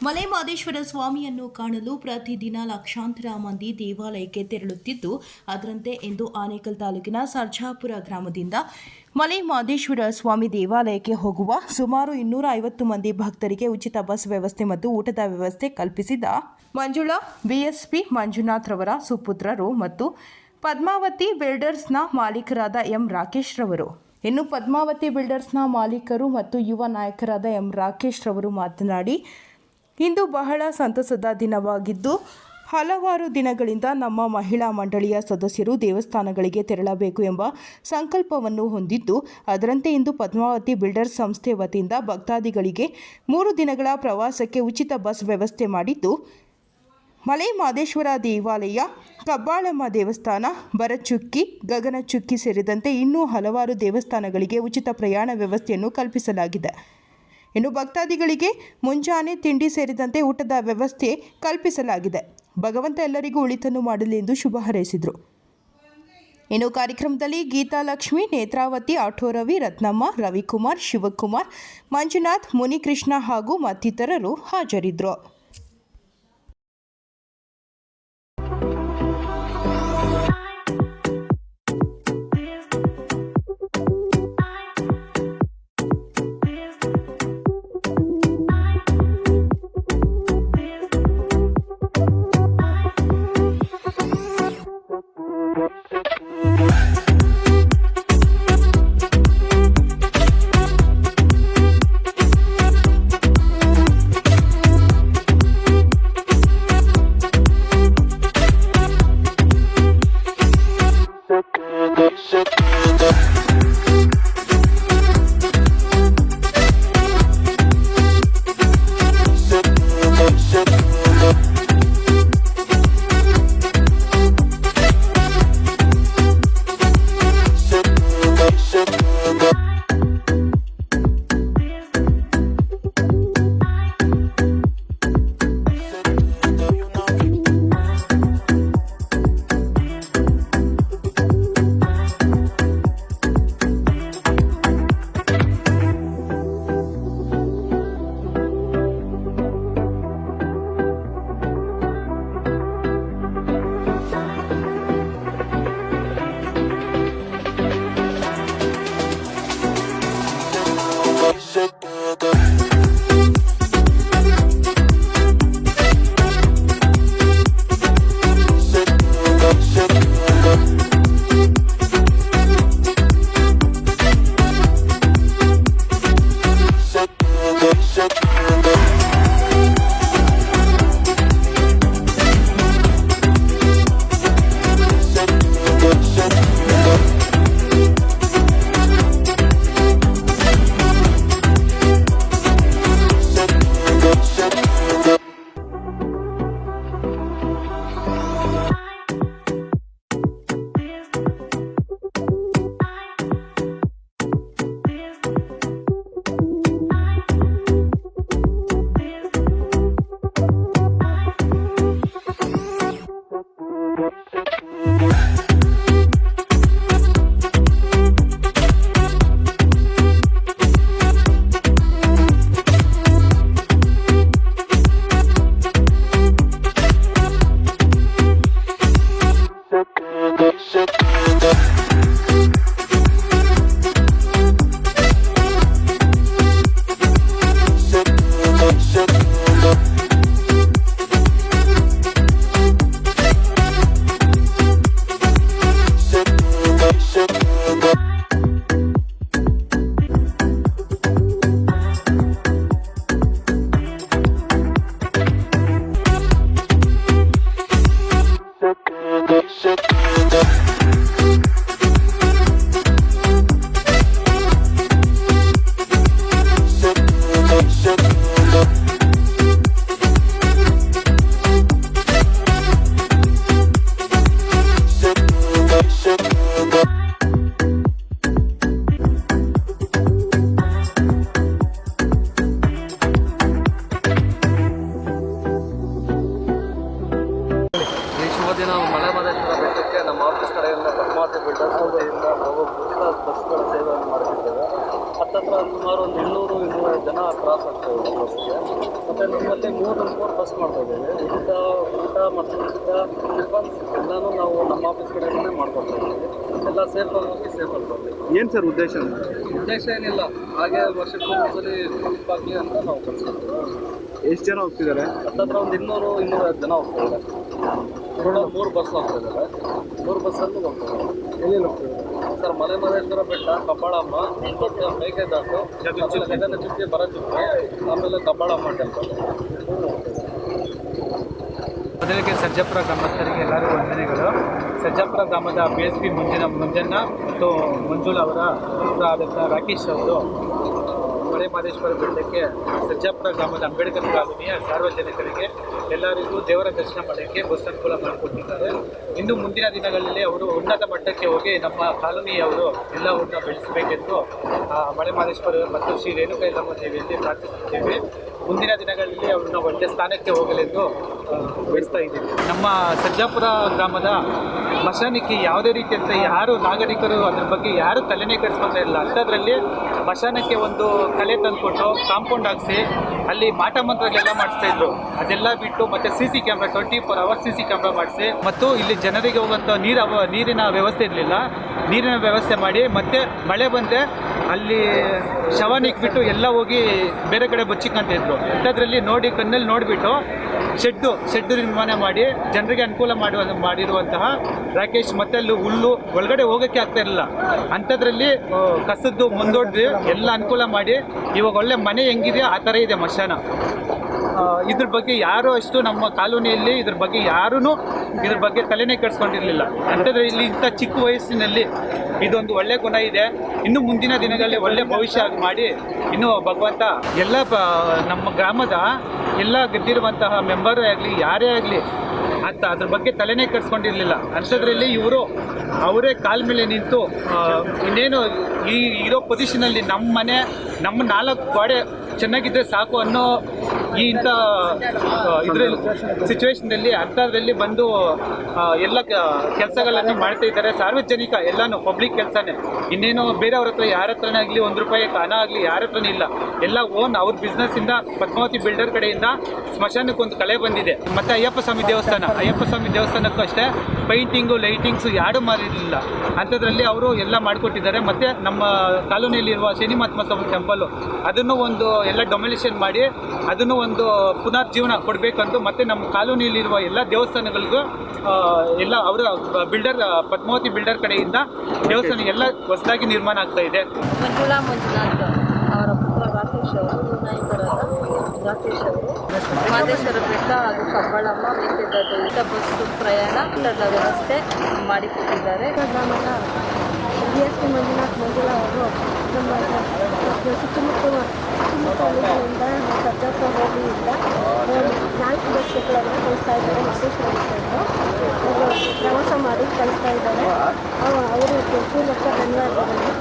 ಮಲೆ ಮಹದೇಶ್ವರ ಸ್ವಾಮಿಯನ್ನು ಕಾಣಲು ಪ್ರತಿದಿನ ಲಕ್ಷಾಂತರ ಮಂದಿ ದೇವಾಲಯಕ್ಕೆ ತೆರಳುತ್ತಿದ್ದು, ಅದರಂತೆ ಇಂದು ಆನೇಕಲ್ ತಾಲೂಕಿನ ಸರ್ಜಾಪುರ ಗ್ರಾಮದಿಂದ ಮಲೆ ಮಹದೇಶ್ವರ ಸ್ವಾಮಿ ದೇವಾಲಯಕ್ಕೆ ಹೋಗುವ ಸುಮಾರು 250 ಮಂದಿ ಭಕ್ತರಿಗೆ ಉಚಿತ ಬಸ್ ವ್ಯವಸ್ಥೆ ಮತ್ತು ಊಟದ ವ್ಯವಸ್ಥೆ ಕಲ್ಪಿಸಿದ ಮಂಜುಳಾ ಬಿಎಸ್ಪಿ ಮಂಜುನಾಥ್ ರವರ ಸುಪುತ್ರರು ಮತ್ತು ಪದ್ಮಾವತಿ ಬಿಲ್ಡರ್ಸ್ನ ಮಾಲೀಕರಾದ ಎಂ ರಾಕೇಶ್ ರವರು. ಇನ್ನು ಪದ್ಮಾವತಿ ಬಿಲ್ಡರ್ಸ್ನ ಮಾಲೀಕರು ಮತ್ತು ಯುವ ನಾಯಕರಾದ ಎಂ ರಾಕೇಶ್ ರವರು ಮಾತನಾಡಿ, ಇಂದು ಬಹಳ ಸಂತಸದ ದಿನವಾಗಿದ್ದು, ಹಲವಾರು ದಿನಗಳಿಂದ ನಮ್ಮ ಮಹಿಳಾ ಮಂಡಳಿಯ ಸದಸ್ಯರು ದೇವಸ್ಥಾನಗಳಿಗೆ ತೆರಳಬೇಕು ಎಂಬ ಸಂಕಲ್ಪವನ್ನು ಹೊಂದಿದ್ದು, ಅದರಂತೆ ಇಂದು ಪದ್ಮಾವತಿ ಬಿಲ್ಡರ್ಸ್ ಸಂಸ್ಥೆ ವತಿಯಿಂದ ಭಕ್ತಾದಿಗಳಿಗೆ 3 ದಿನಗಳ ಪ್ರವಾಸಕ್ಕೆ ಉಚಿತ ಬಸ್ ವ್ಯವಸ್ಥೆ ಮಾಡಿದ್ದು, ಮಲೆ ಮಹದೇಶ್ವರ ದೇವಾಲಯ, ಕಬ್ಬಾಳಮ್ಮ ದೇವಸ್ಥಾನ, ಭರಚುಕ್ಕಿ, ಗಗನಚುಕ್ಕಿ ಸೇರಿದಂತೆ ಇನ್ನೂ ಹಲವಾರು ದೇವಸ್ಥಾನಗಳಿಗೆ ಉಚಿತ ಪ್ರಯಾಣ ವ್ಯವಸ್ಥೆಯನ್ನು ಕಲ್ಪಿಸಲಾಗಿದೆ. ಇನ್ನು ಭಕ್ತಾದಿಗಳಿಗೆ ಮುಂಜಾನೆ ತಿಂಡಿ ಸೇರಿದಂತೆ ಊಟದ ವ್ಯವಸ್ಥೆ ಕಲ್ಪಿಸಲಾಗಿದೆ. ಭಗವಂತ ಎಲ್ಲರಿಗೂ ಒಳಿತನ್ನು ಮಾಡಲಿ ಎಂದು ಶುಭ ಹಾರೈಸಿದರು. ಇನ್ನು ಕಾರ್ಯಕ್ರಮದಲ್ಲಿ ಗೀತಾಲಕ್ಷ್ಮಿ, ನೇತ್ರಾವತಿ, ಆಟೋ ರವಿ, ರತ್ನಮ್ಮ, ರವಿಕುಮಾರ್, ಶಿವಕುಮಾರ್, ಮಂಜುನಾಥ್, ಮುನಿಕೃಷ್ಣ ಹಾಗೂ ಮತ್ತಿತರರು ಹಾಜರಿದ್ದರು. ಮೂರು ಬಸ್ ಮಾಡ್ತಾ ಇದ್ದೇವೆ. ಊಟ ಮತ್ತು ಟಿಫನ್ಸ್ ಎಲ್ಲನೂ ನಾವು ನಮ್ಮ ಆಫೀಸ್ ಕಡೆಯಿಂದನೇ ಮಾಡ್ಕೊಡ್ತಾ ಇದ್ದೀವಿ. ಎಲ್ಲ ಸೇಫಾಗಿ ಹೋಗಿ ಸೇಫಾಗಿ ಬರಲಿ. ಏನು ಸರ್ ಉದ್ದೇಶ ಏನಿಲ್ಲ, ಹಾಗೆ ವರ್ಷಕ್ಕೆ ಒಂದ್ಸಲಿ ಟ್ರಿಪ್ ಆಗಲಿ ಅಂತ ನಾವು ಕಳಿಸ್ಕೊಡ್ತೀವಿ. ಎಷ್ಟು ಜನ ಹೋಗ್ತಿದ್ದಾರೆ? ಹತ್ತತ್ರ ಒಂದು 200-250 ಜನ ಹೋಗ್ತಿದ್ದಾರೆ. ಟೋಟಲ್ 3 ಬಸ್ ಹೋಗ್ತಿದ್ದಾರೆ. 3 ಬಸ್ಸಲ್ಲೂ ಹೋಗ್ತಿದ್ದಾರೆ. ಎಲ್ಲೆಲ್ಲಿ ಹೋಗ್ತಿದ್ದಾರೆ ಸರ್? ಮಲೆ ಮಹದೇಶ್ವರ ಬೆಟ್ಟ, ಕಬ್ಬಾಳಮ್ಮ, ಮತ್ತು ಮೇಕೆದಾಟು, ಗಗನ ಚುಕ್ಕಿ, ಭರಚುಕ್ಕಿ, ಆಮೇಲೆ ಕಬ್ಬಾಳಮ್ಮ ಟೆಂಪಲ್. ಮೊದಲಿಗೆ ಸರ್ಜಾಪುರ ಗ್ರಾಮಸ್ಥರಿಗೆ ಎಲ್ಲರಿಗೂ ವಂದನೆಗಳು. ಸರ್ಜಾಪುರ ಗ್ರಾಮದ BSP ಮಂಜಣ್ಣ ಮತ್ತು ಮಂಜುಳಾ ಅವರ ಪುತ್ರ ಆದಂಥ ರಾಕೇಶ್ ಅವರು ಮಲೆ ಮಹದೇಶ್ವರ ಬೆಟ್ಟಕ್ಕೆ ಸರ್ಜಾಪುರ ಗ್ರಾಮದ ಅಂಬೇಡ್ಕರ್ ಕಾಲೋನಿಯ ಸಾರ್ವಜನಿಕರಿಗೆ ಎಲ್ಲರಿಗೂ ದೇವರ ದರ್ಶನ ಮಾಡೋಕ್ಕೆ ಬಸ್ ಅನುಕೂಲ ಮಾಡಿಕೊಟ್ಟಿದ್ದಾರೆ. ಇನ್ನು ಮುಂದಿನ ದಿನಗಳಲ್ಲಿ ಅವರು ಉನ್ನತ ಮಟ್ಟಕ್ಕೆ ಹೋಗಿ ನಮ್ಮ ಕಾಲೋನಿಯವರು ಎಲ್ಲವನ್ನ ಬೆಳೆಸಬೇಕೆಂದು ಮಲೆ ಮಹದೇಶ್ವರ ಮತ್ತು ಶ್ರೀ ರೇಣುಕಾ ಯಲ್ಲಮ್ಮ ದೇವಿಯಲ್ಲಿ ಪ್ರಾರ್ಥಿಸುತ್ತೇವೆ. ಮುಂದಿನ ದಿನಗಳಲ್ಲಿ ಅವ್ರನ್ನ ಒಳ್ಳೆಯ ಸ್ಥಾನಕ್ಕೆ ಹೋಗಲೆಂದು ಬಯಸ್ತಾ ಇದ್ದೀವಿ. ನಮ್ಮ ಸರ್ಜಾಪುರ ಗ್ರಾಮದ ಮಶಾನಕ್ಕೆ ಯಾವುದೇ ರೀತಿಯಂತ ಯಾರು ನಾಗರಿಕರು ಅದ್ರ ಬಗ್ಗೆ ಯಾರು ತಲೆನೇ ಕೆಡಿಸ್ಕೊತಾ ಇಲ್ಲ. ಅಂಥದ್ರಲ್ಲಿ ಮಶಾನಕ್ಕೆ ಒಂದು ಕಲೆ ತಂದುಕೊಟ್ಟು ಕಾಂಪೌಂಡ್ ಹಾಕಿಸಿ ಅಲ್ಲಿ ಮಾಟ ಮಂತ್ರಗಳೆಲ್ಲ ಮಾಡಿಸ್ತಾ ಇದ್ರು. ಅದೆಲ್ಲ ಬಿಟ್ಟು ಮತ್ತೆ CC camera 24 hours CC camera ಮಾಡಿಸಿ ಮತ್ತು ಇಲ್ಲಿ ಜನರಿಗೆ ಹೋಗುವಂಥ ನೀರಿನ ವ್ಯವಸ್ಥೆ ಇರಲಿಲ್ಲ. ನೀರಿನ ವ್ಯವಸ್ಥೆ ಮಾಡಿ ಮತ್ತೆ ಮಳೆ ಬಂದರೆ ಅಲ್ಲಿ ಶವನಿಕ್ಬಿಟ್ಟು ಎಲ್ಲ ಹೋಗಿ ಬೇರೆ ಕಡೆ ಬಚ್ಚಿಕೊಂತ ಇದ್ರು. ಅಂಥದ್ರಲ್ಲಿ ನೋಡಿ ಕಣ್ಣಲ್ಲಿ ನೋಡಿಬಿಟ್ಟು ಶೆಡ್ಡು ನಿರ್ಮಾಣ ಮಾಡಿ ಜನರಿಗೆ ಅನುಕೂಲ ಮಾಡಿರುವಂತಹ ರಾಕೇಶ್ ಮತ್ತೆ ಅಲ್ಲಿ ಹುಲ್ಲು ಒಳಗಡೆ ಹೋಗೋಕ್ಕೆ ಆಗ್ತಾ ಇರಲಿಲ್ಲ. ಅಂಥದ್ರಲ್ಲಿ ಕಸದ್ದು ಮುಂದೊಡ್ದು ಎಲ್ಲ ಅನುಕೂಲ ಮಾಡಿ ಇವಾಗ ಒಳ್ಳೆ ಮನೆ ಹೆಂಗಿದೆ ಆ ಥರ ಇದೆ ಮಶಾನ. ಇದ್ರ ಬಗ್ಗೆ ಯಾರೂ ಅಷ್ಟು ನಮ್ಮ ಕಾಲೋನಿಯಲ್ಲಿ ಇದ್ರ ಬಗ್ಗೆ ತಲೆನೇ ಕೆಡಿಸ್ಕೊಂಡಿರಲಿಲ್ಲ. ಅಂಥದ್ರಲ್ಲಿ ಇಲ್ಲಿ ಇಂಥ ಚಿಕ್ಕ ವಯಸ್ಸಿನಲ್ಲಿ ಇದೊಂದು ಒಳ್ಳೆ ಗುಣ ಇದೆ. ಇನ್ನು ಮುಂದಿನ ದಿನಗಳಲ್ಲಿ ಒಳ್ಳೆ ಭವಿಷ್ಯ ಮಾಡಿ ಇನ್ನು ಭಗವಂತ ಎಲ್ಲ ನಮ್ಮ ಗ್ರಾಮದ ಎಲ್ಲ ಗೆದ್ದಿರುವಂತಹ ಮೆಂಬರೇ ಆಗಲಿ ಯಾರೇ ಆಗಲಿ ಅದ್ರ ಬಗ್ಗೆ ತಲೆನೇ ಕೆಡಿಸ್ಕೊಂಡಿರಲಿಲ್ಲ. ಅಂಥದ್ರಲ್ಲಿ ಅವರೇ ಕಾಲ ಮೇಲೆ ನಿಂತು ಇನ್ನೇನು ಇರೋ ಪೊಸಿಷನಲ್ಲಿ ನಮ್ಮ ಮನೆ ನಮ್ಮ 4 ಗೋಡೆ ಚೆನ್ನಾಗಿದ್ದರೆ ಸಾಕು ಅನ್ನೋ ಇಂಥ ಇದರಲ್ಲಿ ಸಿಚುವೇಶನಲ್ಲಿ ಅಂಥದ್ರಲ್ಲಿ ಬಂದು ಎಲ್ಲ ಕೆಲಸಗಳನ್ನು ಮಾಡ್ತಾ ಇದ್ದಾರೆ. ಸಾರ್ವಜನಿಕ ಎಲ್ಲನೂ ಪಬ್ಲಿಕ್ ಕೆಲಸನೇ. ಇನ್ನೇನು ಬೇರೆಯವ್ರ ಹತ್ರ ಯಾರ ಹತ್ರನೇ ಆಗಲಿ 1 ರೂಪಾಯಿ ಹಣ ಆಗಲಿ ಯಾರ ಹತ್ರನೂ ಇಲ್ಲ. ಎಲ್ಲ ಓನ್ ಅವ್ರ ಬಿಸ್ನೆಸ್ಸಿಂದ ಪದ್ಮಾವತಿ ಬಿಲ್ಡರ್ ಕಡೆಯಿಂದ ಸ್ಮಶಾನಕ್ಕೆ ಒಂದು ಕಲೆ ಬಂದಿದೆ. ಮತ್ತು ಅಯ್ಯಪ್ಪ ಸ್ವಾಮಿ ದೇವಸ್ಥಾನಕ್ಕೂ ಅಷ್ಟೇ ಪೈಂಟಿಂಗು ಲೈಟಿಂಗ್ಸು ಯಾರೂ ಮಾಡಿರಲಿಲ್ಲ. ಅಂಥದ್ರಲ್ಲಿ ಅವರು ಎಲ್ಲ ಮಾಡಿಕೊಟ್ಟಿದ್ದಾರೆ. ಮತ್ತು ನಮ್ಮ ಕಾಲೋನಿಯಲ್ಲಿರುವ ಶನಿ ಮಹಾತ್ಮ ಸ್ವಾಮಿ ಟೆಂಪಲ್ಲು ಅದನ್ನು ಒಂದು ಎಲ್ಲ ಡೊಮಿನೇಷನ್ ಮಾಡಿ ಅದನ್ನು ಒಂದು ಪುನರ್ಜೀವನ ಕೊಡಬೇಕಂತ ಮತ್ತು ನಮ್ಮ ಕಾಲೋನಿಯಲ್ಲಿರುವ ಎಲ್ಲ ದೇವಸ್ಥಾನಗಳಿಗೂ ಎಲ್ಲ ಅವರ ಪದ್ಮಾವತಿ ಬಿಲ್ಡರ್ ಕಡೆಯಿಂದ ದೇವಸ್ಥಾನ ಎಲ್ಲ ಹೊಸದಾಗಿ ನಿರ್ಮಾಣ ಆಗ್ತಾ ಇದೆ. ಮಂಜುನಾಥ್ ಅವರ ಪುತ್ರ ರಾಕೇಶ್ ಅವರು ನಾಯಕರಾದ ರಾಕೇಶ್ ಅವರು ಮಹದೇಶ್ವರ ಬೆಟ್ಟ ಹಾಗೂ ಕಬ್ಬಾಳಮ್ಮ ಮೇಕೆದಾಟು ಬಸ್ಸು ಪ್ರಯಾಣ ವ್ಯವಸ್ಥೆ ಮಾಡಿಕೊಟ್ಟಿದ್ದಾರೆ. ಗ್ರಾಮದ BSP ಮಂಜುಳಾ ಅವರು ನಮ್ಮ ಸುತ್ತಮುತ್ತಲಿಂದ ಸರ್ಜಾಪುರ ಹೋಬಳಿಯಿಂದ 4 ಬಸ್ಸುಗಳನ್ನು ಕಳಿಸ್ತಾ ಇದ್ದಾರೆ. ಮಹದೇಶ್ವರ ಬೆಟ್ಟದಿಂದ ಪ್ರವಾಸ ಮಾಡಿ ಕಳಿಸ್ತಾ ಇದ್ದಾರೆ. ಅವರು ಪೂರ್ವಕ ಧನ್ಯವಾದಗಳನ್ನು